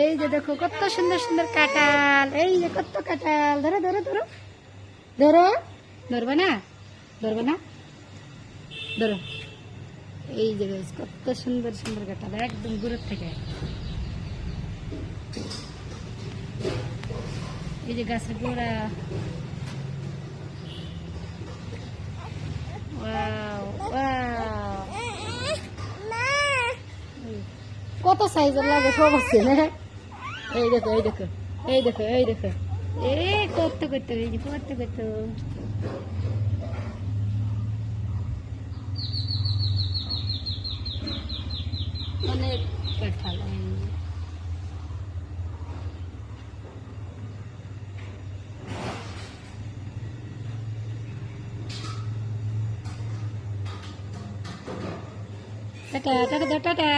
এই যে দেখো কত সুন্দর সুন্দর কাঁঠাল, এই যে কত কাঁঠাল। ধরো ধরো ধরো ধরো, ধরবে না, ধরবে না, ধরো। এই যে গাইস কত সুন্দর সুন্দর কাঁঠাল, একদম দূরের থেকে। এই যে গাছের গোড়া, ওয়াও ওয়াও, কত সাইজের লাগে সব আছে না। এই দেখো এই দেখো এই দেখো এই দেখো, এই কত কত, এই যে কত কত। অনেক কাঁঠাল। Tata tata tata.